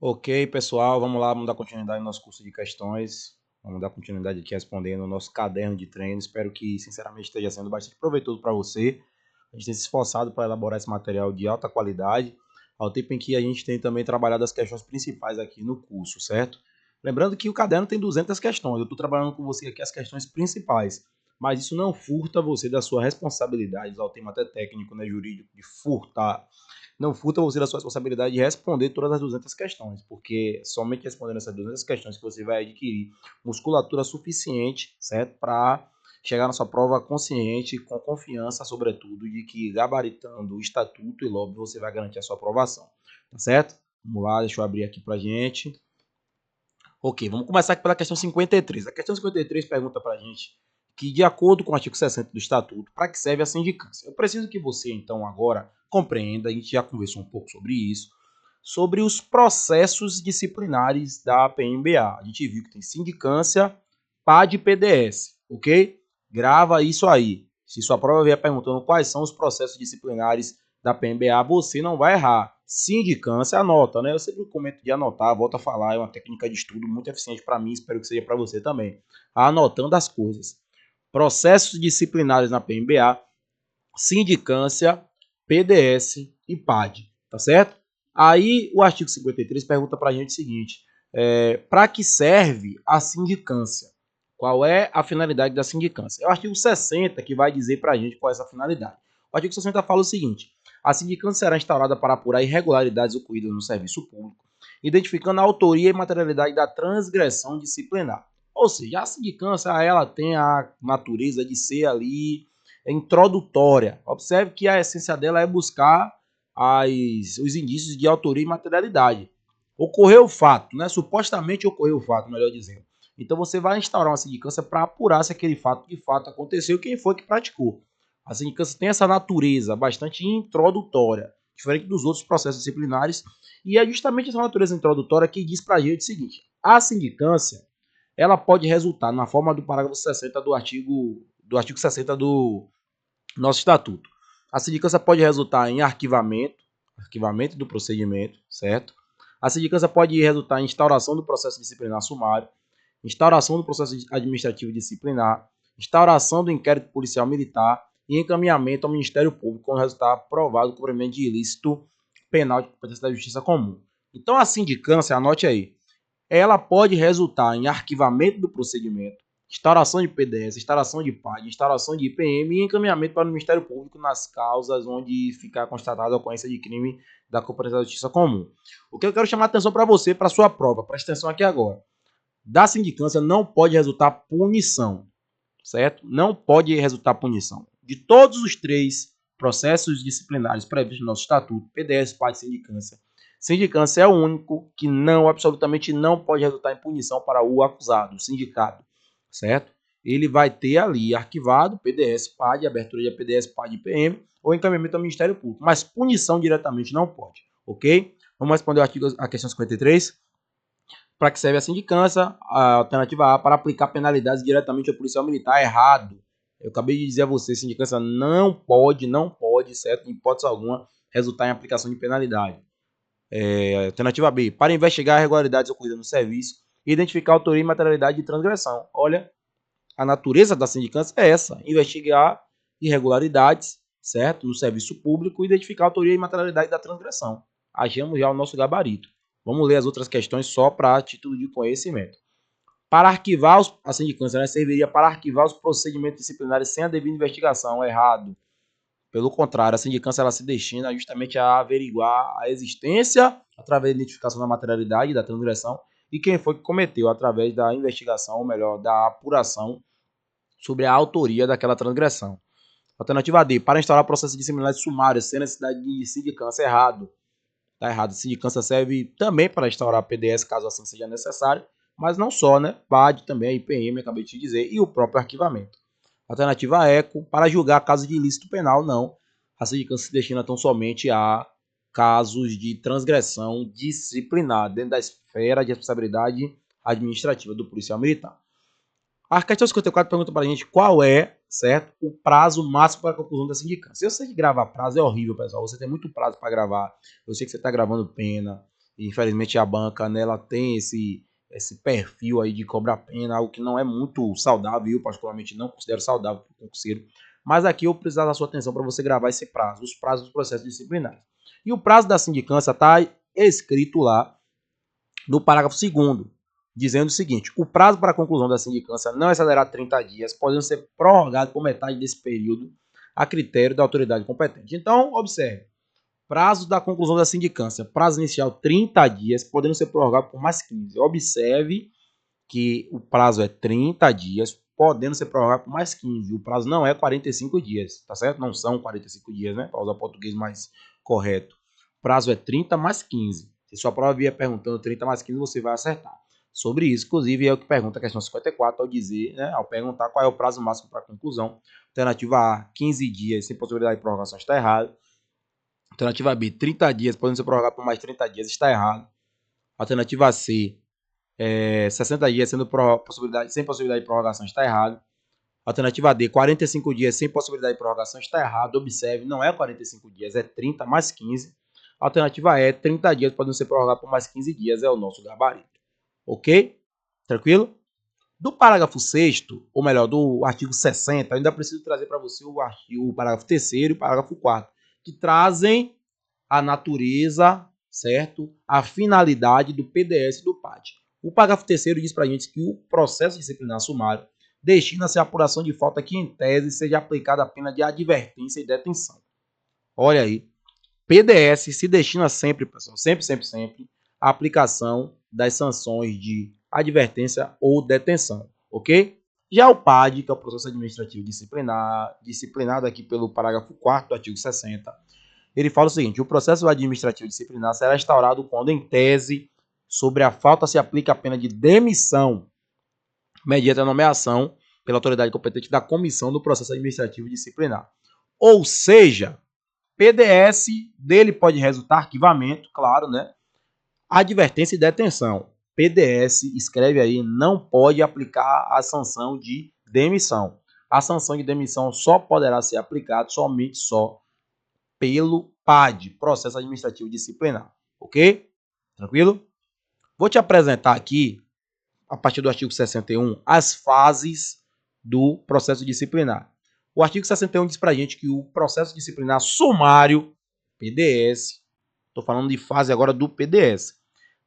Ok, pessoal, vamos dar continuidade no nosso curso de questões. Vamos dar continuidade aqui respondendo o nosso caderno de treino. Espero que, sinceramente, esteja sendo bastante proveitoso para você. A gente tem se esforçado para elaborar esse material de alta qualidade, ao tempo em que a gente tem também trabalhado as questões principais aqui no curso, certo? Lembrando que o caderno tem 200 questões. Eu estou trabalhando com você aqui as questões principais, mas isso não furta você da sua responsabilidade, usar o termo até técnico, né, jurídico, de furtar. Não furta você da sua responsabilidade de responder todas as 200 questões, porque somente respondendo essas 200 questões que você vai adquirir musculatura suficiente, certo? Para chegar na sua prova consciente, com confiança, sobretudo, de que gabaritando o estatuto e LOB você vai garantir a sua aprovação, tá certo? Vamos lá, deixa eu abrir aqui pra gente. Ok, vamos começar aqui pela questão 53. A questão 53 pergunta pra gente que, de acordo com o artigo 60 do Estatuto, para que serve a sindicância? Eu preciso que você, então, agora compreenda, a gente já conversou um pouco sobre isso, sobre os processos disciplinares da PMBA. A gente viu que tem sindicância, PAD e PDS, ok? Grava isso aí. Se sua prova vier perguntando quais são os processos disciplinares da PMBA, você não vai errar. Sindicância, anota, né? Eu sempre comento de anotar, volto a falar, é uma técnica de estudo muito eficiente para mim, espero que seja para você também. Anotando as coisas. Processos disciplinares na PMBA, sindicância, PDS e PAD, tá certo? Aí o artigo 53 pergunta para a gente o seguinte: para que serve a sindicância? Qual é a finalidade da sindicância? É o artigo 60 que vai dizer para a gente qual é essa finalidade. O artigo 60 fala o seguinte: a sindicância será instaurada para apurar irregularidades ocorridas no serviço público, identificando a autoria e materialidade da transgressão disciplinar. Ou seja, a sindicância ela tem a natureza de ser ali introdutória. Observe que a essência dela é buscar os indícios de autoria e materialidade. Ocorreu o fato, né? Supostamente ocorreu o fato, melhor dizendo. Então você vai instaurar uma sindicância para apurar se aquele fato de fato aconteceu e quem foi que praticou. A sindicância tem essa natureza bastante introdutória, diferente dos outros processos disciplinares, e é justamente essa natureza introdutória que diz para a gente o seguinte: a sindicância ela pode resultar na forma do parágrafo 60 do artigo 60 do nosso estatuto. A sindicância pode resultar em arquivamento do procedimento, certo? A sindicância pode resultar em instauração do processo disciplinar sumário, instauração do processo administrativo disciplinar, instauração do inquérito policial militar e encaminhamento ao Ministério Público quando resultar provado o cumprimento de ilícito penal de competência da Justiça Comum. Então a sindicância, anote aí, ela pode resultar em arquivamento do procedimento, instauração de PDS, instauração de PAD, instauração de IPM e encaminhamento para o Ministério Público nas causas onde ficar constatada a ocorrência de crime da competência da Justiça Comum. O que eu quero chamar a atenção para você, para a sua prova, presta atenção aqui agora. Da sindicância não pode resultar punição, certo? Não pode resultar punição. De todos os três processos disciplinares previstos no nosso estatuto, PDS, PAD e sindicância é o único que absolutamente não pode resultar em punição para o acusado, o sindicado, certo? Ele vai ter ali arquivado PDS, PAD, abertura de PDS, PAD e PM, ou encaminhamento ao Ministério Público, mas punição diretamente não pode, ok? Vamos responder a questão 53. Para que serve a sindicância? A alternativa A, para aplicar penalidades diretamente ao policial militar. Errado. Eu acabei de dizer a você, sindicância não pode, certo? Em hipótese alguma, resultar em aplicação de penalidade. Alternativa B, para investigar irregularidades ocorridas no serviço e identificar a autoria e materialidade de transgressão. Olha, a natureza da sindicância é essa: investigar irregularidades, certo? No serviço público e identificar a autoria e materialidade da transgressão. Agimos já o nosso gabarito. Vamos ler as outras questões só para título de conhecimento. Para arquivar a sindicância, né, serviria para arquivar os procedimentos disciplinares sem a devida investigação. Errado. Pelo contrário, a sindicância ela se destina justamente a averiguar a existência através da identificação da materialidade da transgressão e quem foi que cometeu através da investigação, ou melhor, da apuração sobre a autoria daquela transgressão. Alternativa D, para instaurar processo disciplinar sumário sem necessidade de sindicância. Errado. Está errado. A sindicância serve também para instaurar PDS, caso assim seja necessário, mas não só, né? PAD também, a IPM, acabei de te dizer, e o próprio arquivamento. Alternativa ECO, para julgar casos de ilícito penal, não. A sindicância se destina tão somente a casos de transgressão disciplinar, dentro da esfera de responsabilidade administrativa do policial militar. A questão 54 pergunta para a gente qual é, certo, o prazo máximo para a conclusão da sindicância. Eu sei que gravar prazo é horrível, pessoal. Você tem muito prazo para gravar. Eu sei que você está gravando pena Infelizmente a banca, né, ela tem esse perfil aí de cobrar pena, algo que não é muito saudável, eu particularmente não considero saudável para o concurseiro. Mas aqui eu preciso da sua atenção para você gravar esse prazo, os prazos dos processos disciplinares. E o prazo da sindicância está escrito lá no parágrafo 2º, dizendo o seguinte: o prazo para a conclusão da sindicância não excederá 30 dias, podendo ser prorrogado por metade desse período a critério da autoridade competente. Então, observe, prazo da conclusão da sindicância, prazo inicial 30 dias, podendo ser prorrogado por mais 15. Observe que o prazo é 30 dias, podendo ser prorrogado por mais 15. O prazo não é 45 dias, tá certo? Não são 45 dias, né? Para usar o português mais correto. O prazo é 30 mais 15. Se sua prova vier perguntando 30 mais 15, você vai acertar. Sobre isso, inclusive, é o que pergunta a questão 54 ao dizer, né, ao perguntar qual é o prazo máximo para a conclusão. Alternativa A, 15 dias sem possibilidade de prorrogação, está errado. Alternativa B, 30 dias, podendo ser prorrogado por mais 30 dias, está errado. Alternativa C, 60 dias sem possibilidade de prorrogação, está errado. Alternativa D, 45 dias sem possibilidade de prorrogação, está errado. Observe, não é 45 dias, é 30 mais 15. Alternativa E, 30 dias podem ser prorrogados por mais 15 dias, é o nosso gabarito. Ok? Tranquilo? Do parágrafo 6º, ou melhor, do artigo 60, eu ainda preciso trazer para você o parágrafo 3º e o parágrafo 4º, que trazem a natureza, certo? A finalidade do PDS e do PAD. O parágrafo 3º diz para a gente que o processo disciplinar sumário destina-se à apuração de falta que, em tese, seja aplicada a pena de advertência e detenção. Olha aí. PDS se destina sempre, pessoal, sempre, à aplicação das sanções de advertência ou detenção, ok? Já o PAD, que é o processo administrativo disciplinar, disciplinado aqui pelo parágrafo 4º do artigo 60, ele fala o seguinte: o processo administrativo disciplinar será instaurado quando, em tese, sobre a falta se aplica a pena de demissão mediante a nomeação pela autoridade competente da comissão do processo administrativo disciplinar. Ou seja, PDS dele pode resultar arquivamento, claro, né? Advertência e detenção. PDS, escreve aí, não pode aplicar a sanção de demissão. A sanção de demissão só poderá ser aplicada somente pelo PAD, processo administrativo disciplinar, ok? Tranquilo? Vou te apresentar aqui, a partir do artigo 61, as fases do processo disciplinar. O artigo 61 diz pra gente que o processo disciplinar sumário, PDS, estou falando de fase agora do PDS,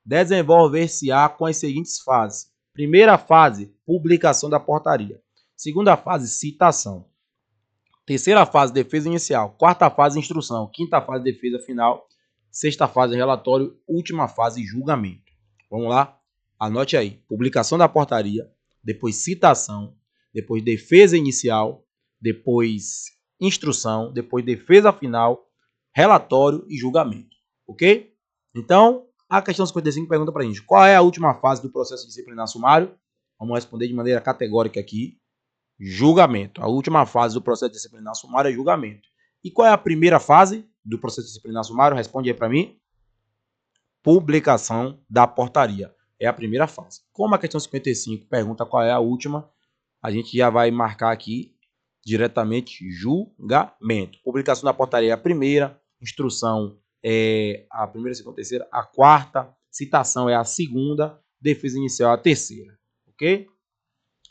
desenvolver-se-á com as seguintes fases. Primeira fase, publicação da portaria. Segunda fase, citação. Terceira fase, defesa inicial. Quarta fase, instrução. Quinta fase, defesa final. Sexta fase, relatório. Última fase, julgamento. Vamos lá? Anote aí. Publicação da portaria. Depois citação. Depois defesa inicial. Depois instrução. Depois defesa final. Relatório e julgamento. Ok? Então, a questão 55 pergunta pra gente: qual é a última fase do processo disciplinar sumário? Vamos responder de maneira categórica aqui. Julgamento. A última fase do processo disciplinar sumário é julgamento. E qual é a primeira fase do processo disciplinar sumário? Responde aí para mim. Publicação da portaria. É a primeira fase. Como a questão 55 pergunta qual é a última, a gente já vai marcar aqui diretamente julgamento. Publicação da portaria é a primeira, instrução é a primeira, segunda, terceira, a quarta, citação é a segunda, defesa inicial é a terceira. Ok?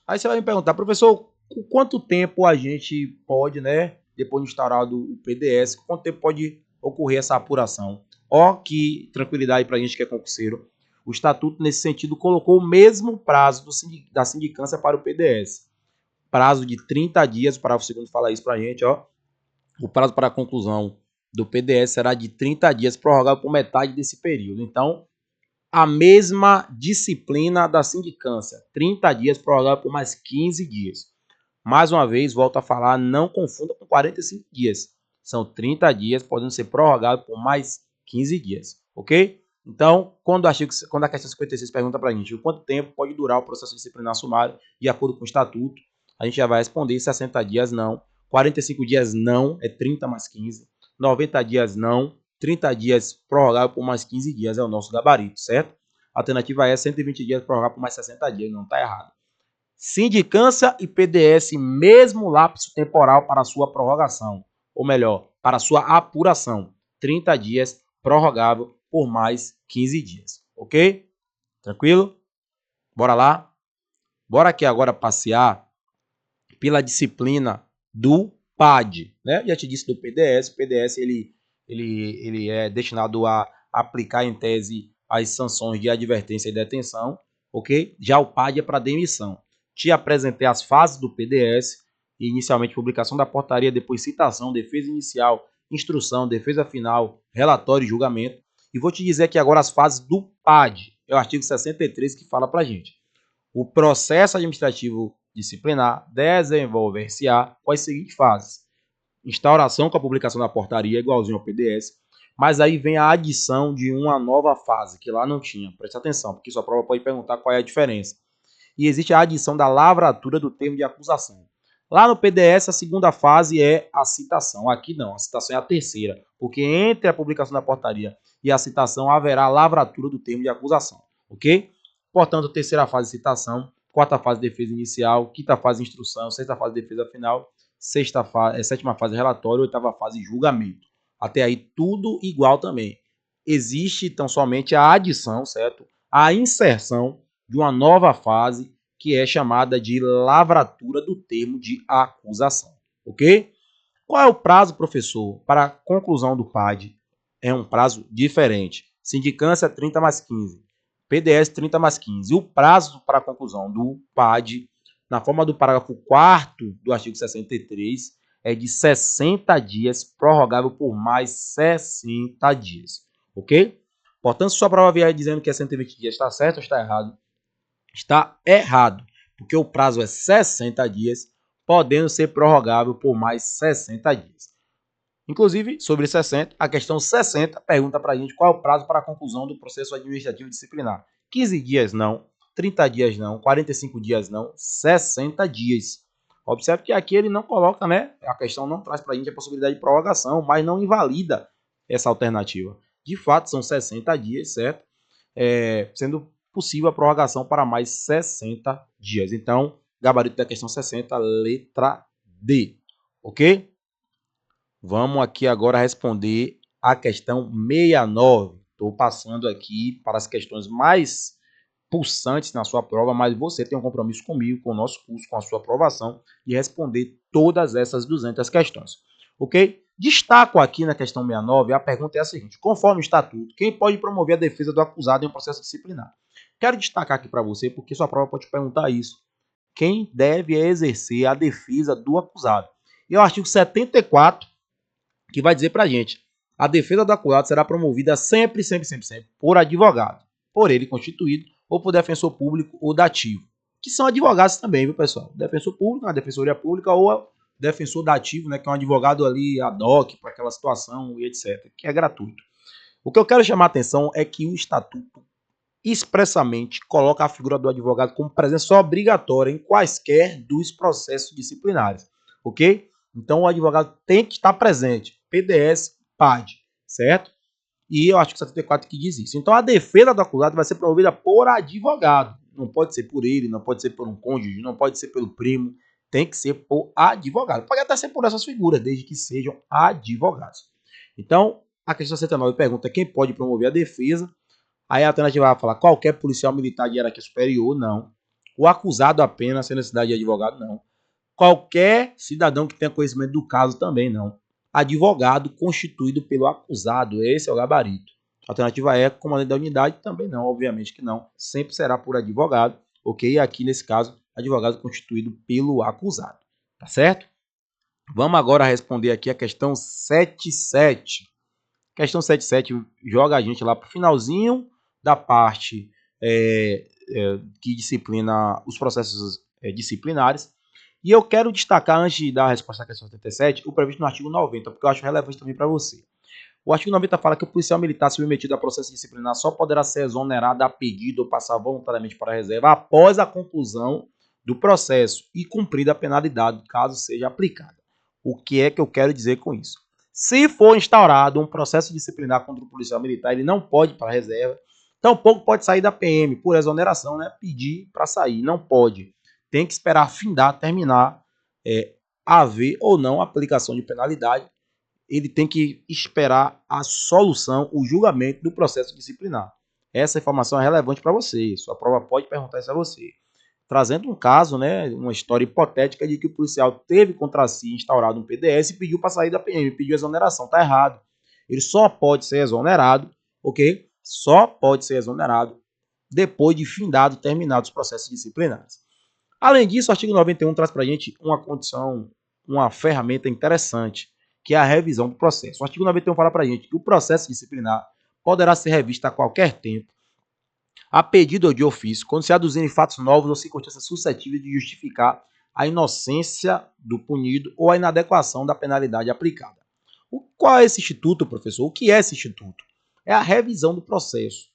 Aí você vai me perguntar: professor, com quanto tempo a gente pode, né, depois de instaurado o PDS, quanto tempo pode ocorrer essa apuração? Ó, que tranquilidade para a gente que é concurseiro. O estatuto, nesse sentido, colocou o mesmo prazo da sindicância para o PDS. Prazo de 30 dias, o parágrafo 2º fala isso para a gente, ó. O prazo para a conclusão do PDS será de 30 dias, prorrogado por metade desse período. Então, a mesma disciplina da sindicância, 30 dias, prorrogado por mais 15 dias. Mais uma vez, volto a falar, não confunda com 45 dias. São 30 dias, podendo ser prorrogados por mais 15 dias, ok? Então, quando a questão 56 pergunta para a gente quanto tempo pode durar o processo disciplinar sumário, de acordo com o estatuto, a gente já vai responder: 60 dias não, 45 dias não, é 30 mais 15, 90 dias não, 30 dias prorrogável por mais 15 dias, é o nosso gabarito, certo? A alternativa é 120 dias prorrogável por mais 60 dias, não está errado. Sindicância e PDS, mesmo lapso temporal para sua prorrogação, ou melhor, para sua apuração, 30 dias prorrogável por mais 15 dias, ok? Tranquilo? Bora lá? Bora aqui agora passear pela disciplina do PAD, né? Já te disse do PDS, o PDS ele é destinado a aplicar em tese as sanções de advertência e detenção, ok? Já o PAD é para demissão. Te apresentei as fases do PDS, inicialmente publicação da portaria, depois citação, defesa inicial, instrução, defesa final, relatório e julgamento. E vou te dizer aqui agora as fases do PAD, é o artigo 63 que fala pra gente. O processo administrativo disciplinar desenvolver-se-á com as seguintes fases: instauração com a publicação da portaria, igualzinho ao PDS, mas aí vem a adição de uma nova fase, que lá não tinha. Preste atenção, porque sua prova pode perguntar qual é a diferença. E existe a adição da lavratura do termo de acusação. Lá no PDS, a segunda fase é a citação. Aqui não, a citação é a terceira, porque entre a publicação da portaria e a citação haverá a lavratura do termo de acusação, ok? Portanto, terceira fase, citação, quarta fase, defesa inicial, quinta fase, instrução, sexta fase, defesa final, sétima fase, relatório, oitava fase, julgamento. Até aí, tudo igual também. Existe, então, somente a adição, certo? A inserção de uma nova fase, que é chamada de lavratura do termo de acusação, ok? Qual é o prazo, professor, para a conclusão do PAD? É um prazo diferente. Sindicância 30 mais 15. PDS 30 mais 15. O prazo para a conclusão do PAD, na forma do parágrafo 4º do artigo 63, é de 60 dias, prorrogável por mais 60 dias. Ok? Portanto, se sua prova vier dizendo que é 120 dias, está certo ou está errado? Está errado, porque o prazo é 60 dias, podendo ser prorrogável por mais 60 dias. Inclusive, sobre 60, a questão 60 pergunta para a gente qual é o prazo para a conclusão do processo administrativo disciplinar. 15 dias não, 30 dias não, 45 dias não, 60 dias. Observe que aqui ele não coloca, né? A questão não traz para a gente a possibilidade de prorrogação, mas não invalida essa alternativa. De fato, são 60 dias, certo? Sendo possível a prorrogação para mais 60 dias. Então, gabarito da questão 60, letra D. Ok? Vamos aqui agora responder a questão 69. Estou passando aqui para as questões mais pulsantes na sua prova, mas você tem um compromisso comigo, com o nosso curso, com a sua aprovação, de responder todas essas 200 questões. Ok? Destaco aqui na questão 69, a pergunta é a seguinte: conforme o estatuto, quem pode promover a defesa do acusado em um processo disciplinar? Quero destacar aqui para você, porque sua prova pode perguntar isso. Quem deve exercer a defesa do acusado? E o artigo 74, que vai dizer para a gente: a defesa do acusado será promovida sempre por advogado, por ele constituído, ou por defensor público ou dativo, que são advogados também, viu, pessoal? Defensor público, a defensoria pública, ou defensor dativo, né, que é um advogado ali ad hoc para aquela situação e etc., que é gratuito. O que eu quero chamar a atenção é que o estatuto expressamente coloca a figura do advogado como presença obrigatória em quaisquer dos processos disciplinares, ok? Então o advogado tem que estar presente, PDS, PAD, certo? E eu acho que 74 que diz isso. Então a defesa do acusado vai ser promovida por advogado, não pode ser por ele, não pode ser por um cônjuge, não pode ser pelo primo, tem que ser por advogado. Pode até ser por essas figuras, desde que sejam advogados. Então, a questão 69 pergunta quem pode promover a defesa. Aí a alternativa vai falar qualquer policial militar de hierarquia superior, não. O acusado apenas, sem necessidade de advogado, não. Qualquer cidadão que tenha conhecimento do caso, também não. Advogado constituído pelo acusado, esse é o gabarito. A alternativa é comandante da unidade, também não, obviamente que não. Sempre será por advogado, ok? Aqui nesse caso, advogado constituído pelo acusado, tá certo? Vamos agora responder aqui a questão 77. Questão 77 joga a gente lá para o finalzinho da parte que disciplina os processos disciplinares. E eu quero destacar, antes de dar a resposta à questão 77, o previsto no artigo 90, porque eu acho relevante também para você. O artigo 90 fala que o policial militar submetido a processo disciplinar só poderá ser exonerado a pedido ou passar voluntariamente para a reserva após a conclusão do processo e cumprida a penalidade, caso seja aplicada. O que é que eu quero dizer com isso? Se for instaurado um processo disciplinar contra o policial militar, ele não pode ir para a reserva, tampouco pode sair da PM por exoneração, né? Pedir para sair, não pode. Tem que esperar findar, terminar, haver ou não aplicação de penalidade. Ele tem que esperar a solução, o julgamento do processo disciplinar. Essa informação é relevante para você. Sua prova pode perguntar isso a você. Trazendo um caso, né, uma história hipotética de que o policial teve contra si instaurado um PDS e pediu para sair da PM, pediu exoneração. Tá errado. Ele só pode ser exonerado, ok? Só pode ser exonerado depois de findado, terminado os processos disciplinares. Além disso, o artigo 91 traz para a gente uma condição, uma ferramenta interessante, que é a revisão do processo. O artigo 91 fala para a gente que o processo disciplinar poderá ser revisto a qualquer tempo, a pedido ou de ofício, quando se aduzirem fatos novos ou circunstâncias suscetíveis de justificar a inocência do punido ou a inadequação da penalidade aplicada. Qual é esse instituto, professor? O que é esse instituto? É a revisão do processo.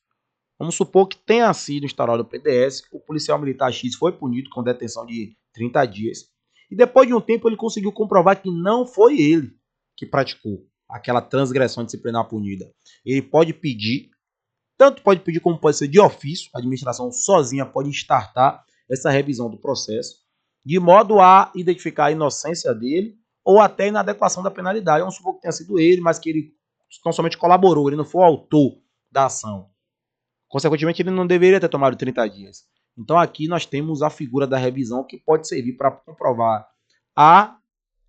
Vamos supor que tenha sido instaurado o PDS, o policial militar X foi punido com detenção de 30 dias, e depois de um tempo ele conseguiu comprovar que não foi ele que praticou aquela transgressão disciplinar punida. Ele pode pedir, tanto pode pedir como pode ser de ofício, a administração sozinha pode startar essa revisão do processo, de modo a identificar a inocência dele ou até a inadequação da penalidade. Vamos supor que tenha sido ele, mas que ele não somente colaborou, ele não foi o autor da ação. Consequentemente, ele não deveria ter tomado 30 dias. Então, aqui nós temos a figura da revisão que pode servir para comprovar a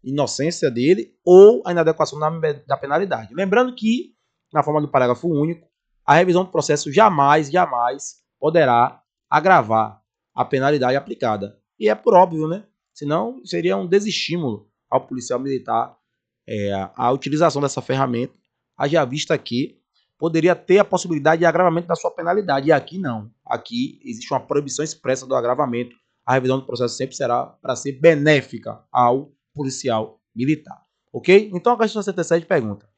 inocência dele ou a inadequação da penalidade. Lembrando que, na forma do parágrafo único, a revisão do processo jamais poderá agravar a penalidade aplicada. E é por óbvio, né? Senão, seria um desestímulo ao policial militar a utilização dessa ferramenta, haja vista que poderia ter a possibilidade de agravamento da sua penalidade. E aqui não. Aqui existe uma proibição expressa do agravamento. A revisão do processo sempre será para ser benéfica ao policial militar. Ok? Então a questão 77 pergunta.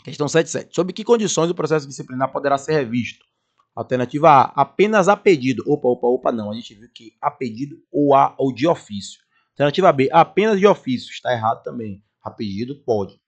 Questão 77. Sob que condições o processo disciplinar poderá ser revisto? Alternativa A, apenas a pedido. Opa, não. A gente viu que a pedido ou de ofício. Alternativa B, apenas de ofício. Está errado também. A pedido pode.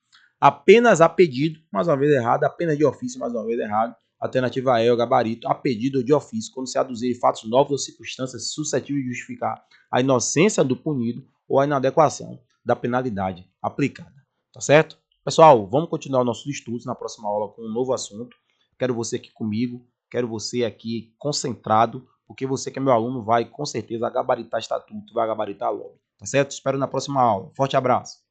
Apenas a pedido, mais uma vez errado. Apenas de ofício, mais uma vez errado. Alternativa E, o gabarito, a pedido ou de ofício, quando se aduzirem fatos novos ou circunstâncias suscetíveis de justificar a inocência do punido ou a inadequação da penalidade aplicada. Tá certo? Pessoal, vamos continuar nossos estudos na próxima aula com um novo assunto. Quero você aqui comigo, quero você aqui concentrado, porque você que é meu aluno vai com certeza gabaritar estatuto, vai gabaritar LOB. Tá certo? Espero na próxima aula. Forte abraço.